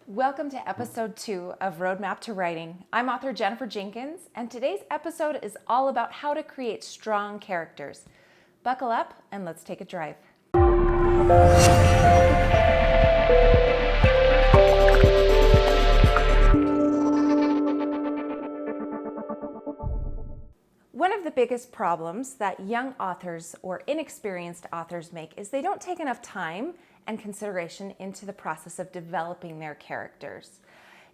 Welcome to episode 2 of Roadmap to Writing. I'm author Jennifer Jenkins, and today's episode is all about how to create strong characters. Buckle up and let's take a drive. One of the biggest problems that young authors or inexperienced authors make is they don't take enough time and consideration into the process of developing their characters.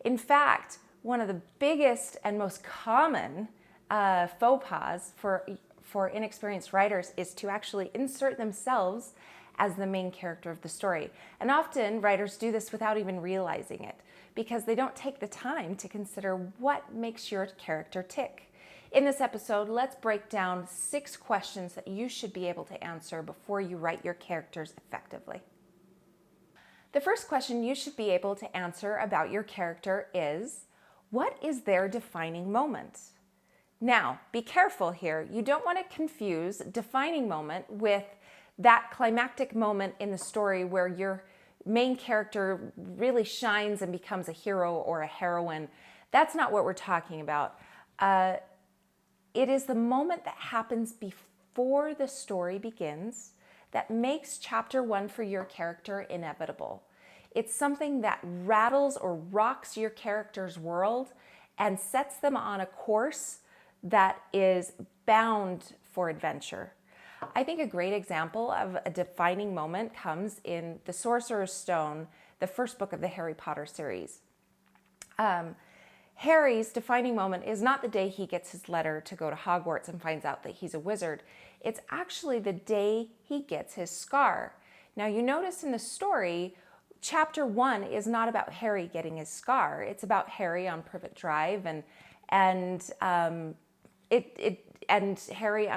In fact, one of the biggest and most common faux pas for inexperienced writers is to actually insert themselves as the main character of the story. And often writers do this without even realizing it because they don't take the time to consider what makes your character tick. In this episode, let's break down 6 questions that you should be able to answer before you write your characters effectively. The first question you should be able to answer about your character is, what is their defining moment? Now, be careful here. You don't want to confuse defining moment with that climactic moment in the story where your main character really shines and becomes a hero or a heroine. That's not what we're talking about. It is the moment that happens before the story begins that makes chapter 1 for your character inevitable. It's something that rattles or rocks your character's world and sets them on a course that is bound for adventure. I think a great example of a defining moment comes in The Sorcerer's Stone, the first book of the Harry Potter series. Harry's defining moment is not the day he gets his letter to go to Hogwarts and finds out that he's a wizard. It's actually the day he gets his scar. Now, you notice in the story, chapter 1 is not about Harry getting his scar. It's about Harry on Privet Drive and Harry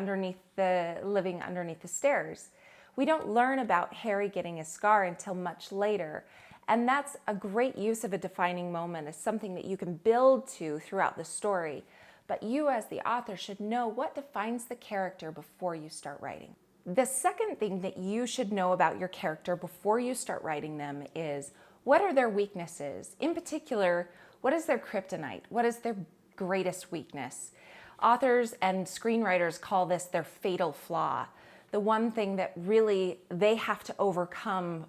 living underneath the stairs. We don't learn about Harry getting his scar until much later. And that's a great use of a defining moment. It's something that you can build to throughout the story. But you as the author should know what defines the character before you start writing. The second thing that you should know about your character before you start writing them is, what are their weaknesses? In particular, what is their kryptonite? What is their greatest weakness? Authors and screenwriters call this their fatal flaw. The one thing that really they have to overcome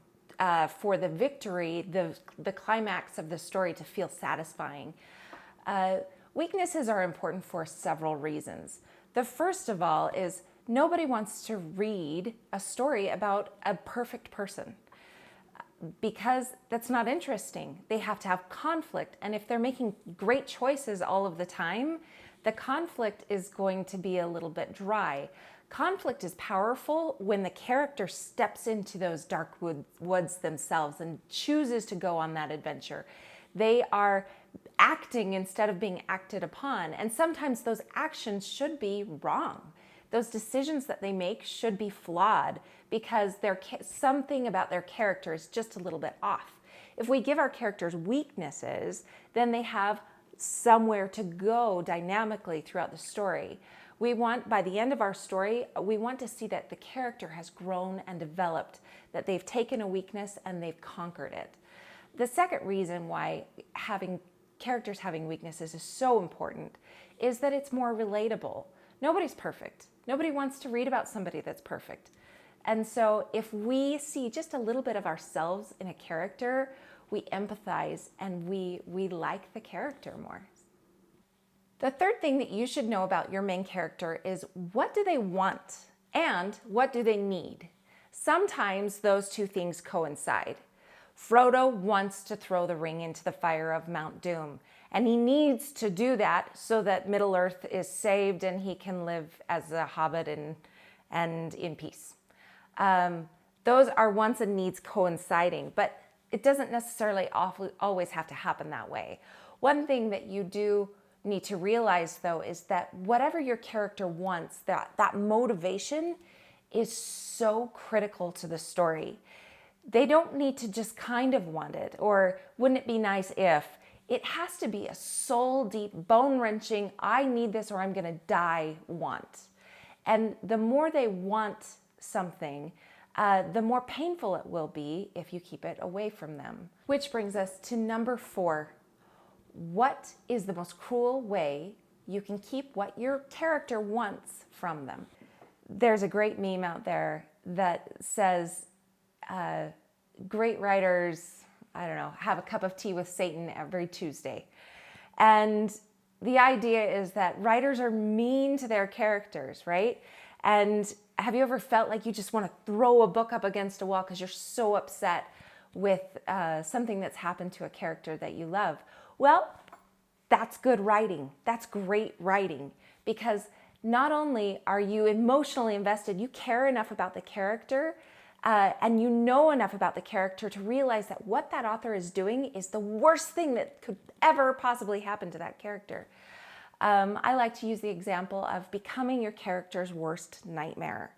for the victory, the climax of the story to feel satisfying. Weaknesses are important for several reasons. The first of all is nobody wants to read a story about a perfect person because that's not interesting. They have to have conflict, and if they're making great choices all of the time, the conflict is going to be a little bit dry. Conflict is powerful when the character steps into those dark woods themselves and chooses to go on that adventure. They are acting instead of being acted upon, and sometimes those actions should be wrong. Those decisions that they make should be flawed because something about their character is just a little bit off. If we give our characters weaknesses, then they have somewhere to go dynamically throughout the story. We want, by the end of our story, we want to see that the character has grown and developed, that they've taken a weakness and they've conquered it. The second reason why characters having weaknesses is so important is that it's more relatable. Nobody's perfect. Nobody wants to read about somebody that's perfect. And so if we see just a little bit of ourselves in a character, we empathize and we like the character more. The third thing that you should know about your main character is, what do they want and what do they need? Sometimes those two things coincide. Frodo wants to throw the ring into the fire of Mount Doom, and he needs to do that so that Middle-earth is saved and he can live as a hobbit and in peace. Those are wants and needs coinciding, but it doesn't necessarily always have to happen that way. One thing that you do need to realize, though, is that whatever your character wants, that motivation is so critical to the story. They don't need to just kind of want it, or wouldn't it be nice if. It has to be a soul-deep, bone-wrenching, I need this or I'm going to die want. And the more they want something, the more painful it will be if you keep it away from them. Which brings us to number 4. What is the most cruel way you can keep what your character wants from them? There's a great meme out there that says, great writers, I don't know, have a cup of tea with Satan every Tuesday. And the idea is that writers are mean to their characters, right? And have you ever felt like you just want to throw a book up against a wall because you're so upset with something that's happened to a character that you love? Well, that's good writing. That's great writing, because not only are you emotionally invested, you care enough about the character and you know enough about the character to realize that what that author is doing is the worst thing that could ever possibly happen to that character. I like to use the example of becoming your character's worst nightmare.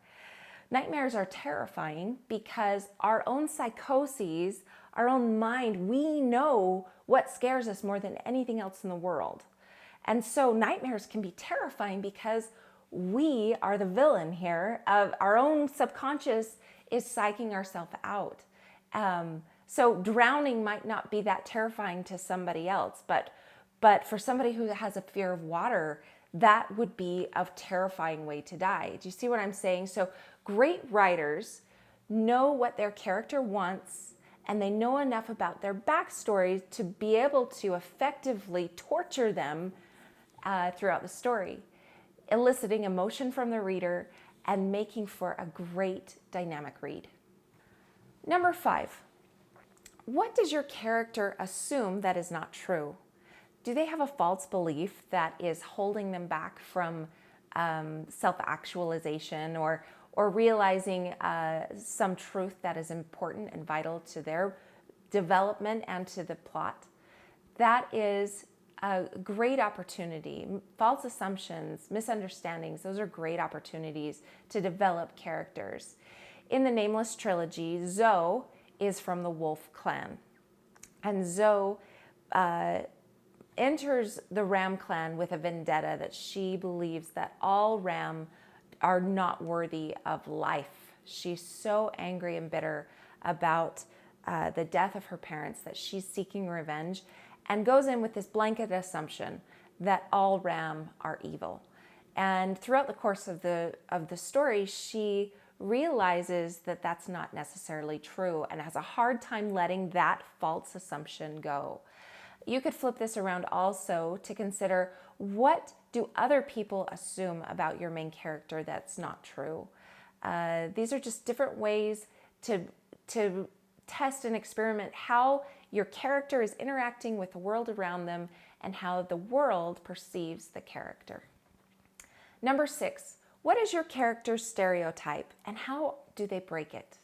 Nightmares are terrifying because our own psychoses, our own mind, we know what scares us more than anything else in the world. And so nightmares can be terrifying because we are the villain here. Of our own subconscious is psyching ourselves out. So drowning might not be that terrifying to somebody else, but for somebody who has a fear of water, that would be a terrifying way to die. Do you see what I'm saying? So great writers know what their character wants, and they know enough about their backstory to be able to effectively torture them throughout the story, eliciting emotion from the reader and making for a great dynamic read. Number 5, what does your character assume that is not true? Do they have a false belief that is holding them back from self-actualization or realizing some truth that is important and vital to their development and to the plot? That is a great opportunity. False assumptions, misunderstandings, those are great opportunities to develop characters. In the Nameless trilogy, Zoe is from the Wolf clan. And Zoe enters the Ram clan with a vendetta that she believes that all Ram are not worthy of life. She's so angry and bitter about the death of her parents that she's seeking revenge, and goes in with this blanket assumption that all Ram are evil. And throughout the course of the story, she realizes that that's not necessarily true and has a hard time letting that false assumption go. You could flip this around also to consider, what do other people assume about your main character that's not true? These are just different ways to test and experiment how your character is interacting with the world around them and how the world perceives the character. Number 6, what is your character's stereotype and how do they break it?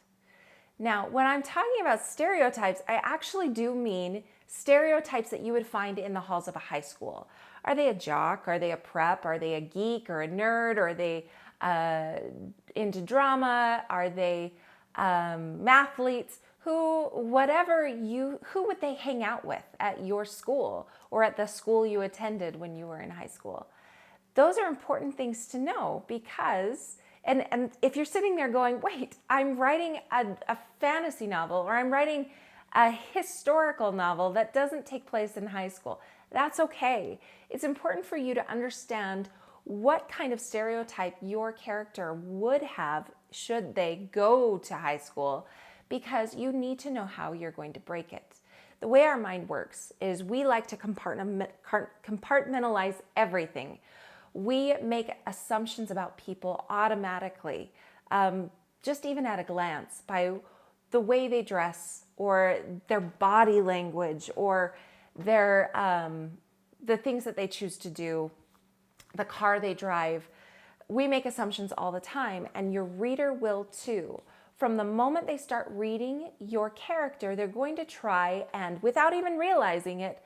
Now, when I'm talking about stereotypes, I actually do mean stereotypes that you would find in the halls of a high school. Are they a jock? Are they a prep? Are they a geek or a nerd? Are they into drama? Are they mathletes? Who would they hang out with at your school or at the school you attended when you were in high school? Those are important things to know because, and if you're sitting there going, wait, I'm writing a fantasy novel or I'm writing a historical novel that doesn't take place in high school, that's okay. It's important for you to understand what kind of stereotype your character would have should they go to high school, because you need to know how you're going to break it. The way our mind works is we like to compartmentalize everything. We make assumptions about people automatically, just even at a glance, by the way they dress or their body language or their the things that they choose to do, the car they drive. We make assumptions all the time, and your reader will too. From the moment they start reading your character, they're going to try and, without even realizing it,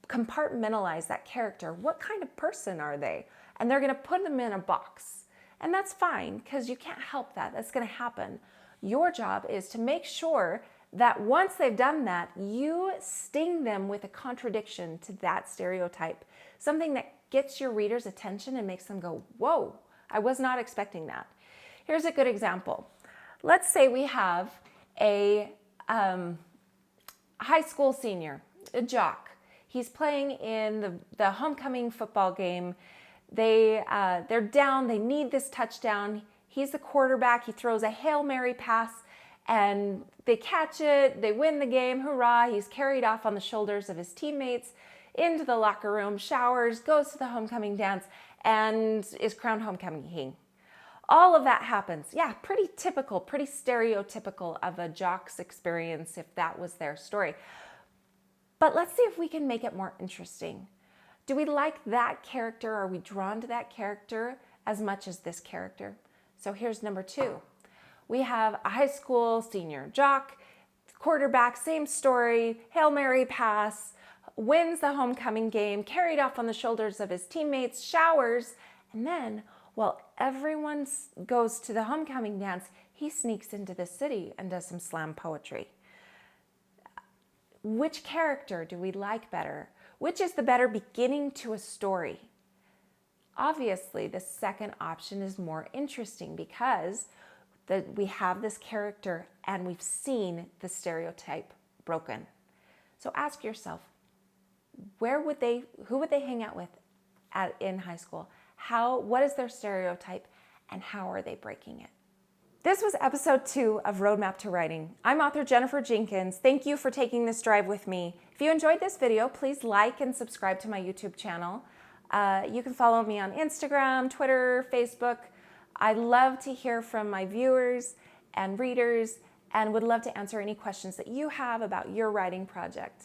compartmentalize that character. What kind of person are they? And they're going to put them in a box. And that's fine, because you can't help that. That's going to happen. Your job is to make sure that once they've done that, you sting them with a contradiction to that stereotype, something that gets your reader's attention and makes them go, whoa, I was not expecting that. Here's a good example. Let's say we have a high school senior, a jock. He's playing in the homecoming football game. They're down, they need this touchdown. He's the quarterback, he throws a Hail Mary pass and they catch it, they win the game, hurrah. He's carried off on the shoulders of his teammates into the locker room, showers, goes to the homecoming dance, and is crowned homecoming king. All of that happens. Yeah, pretty typical, pretty stereotypical of a jock's experience if that was their story. But let's see if we can make it more interesting. Do we like that character? Are we drawn to that character as much as this character? So here's number 2. We have a high school senior jock, quarterback, same story, Hail Mary pass, wins the homecoming game, carried off on the shoulders of his teammates, showers, and then while everyone goes to the homecoming dance, he sneaks into the city and does some slam poetry. Which character do we like better? Which is the better beginning to a story? Obviously, the second option is more interesting because we have this character and we've seen the stereotype broken. So ask yourself, who would they hang out with in high school? What is their stereotype and how are they breaking it? This was episode 2 of Roadmap to Writing. I'm author Jennifer Jenkins. Thank you for taking this drive with me. If you enjoyed this video, please like and subscribe to my YouTube channel. You can follow me on Instagram, Twitter, Facebook. I love to hear from my viewers and readers and would love to answer any questions that you have about your writing project.